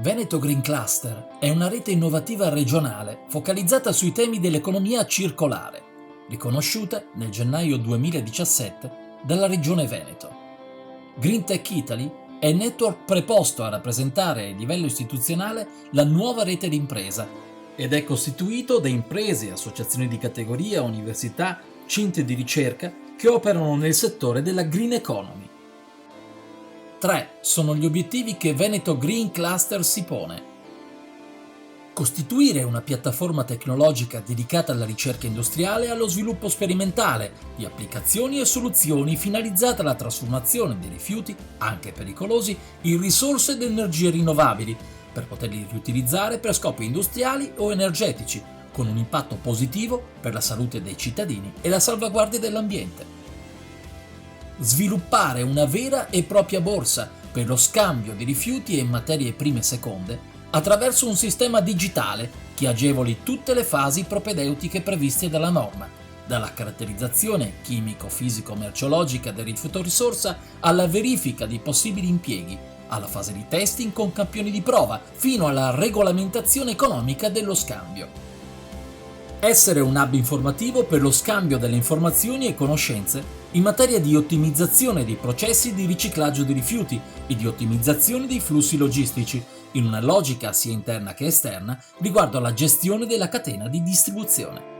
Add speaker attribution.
Speaker 1: Veneto Green Cluster è una rete innovativa regionale focalizzata sui temi dell'economia circolare, riconosciuta nel gennaio 2017 dalla Regione Veneto. Green Tech Italy è il network preposto a rappresentare a livello istituzionale la nuova rete d'impresa ed è costituito da imprese, associazioni di categoria, università, centri di ricerca che operano nel settore della green economy. 3 sono gli obiettivi che Veneto Green Cluster si pone. Costituire una piattaforma tecnologica dedicata alla ricerca industriale e allo sviluppo sperimentale di applicazioni e soluzioni finalizzate alla trasformazione dei rifiuti, anche pericolosi, in risorse ed energie rinnovabili, per poterli riutilizzare per scopi industriali o energetici, con un impatto positivo per la salute dei cittadini e la salvaguardia dell'ambiente. Sviluppare una vera e propria borsa per lo scambio di rifiuti e materie prime seconde attraverso un sistema digitale che agevoli tutte le fasi propedeutiche previste dalla norma, dalla caratterizzazione chimico-fisico-merceologica del rifiuto risorsa alla verifica di possibili impieghi, alla fase di testing con campioni di prova, fino alla regolamentazione economica dello scambio. Essere un hub informativo per lo scambio delle informazioni e conoscenze in materia di ottimizzazione dei processi di riciclaggio di rifiuti e di ottimizzazione dei flussi logistici, in una logica sia interna che esterna riguardo alla gestione della catena di distribuzione.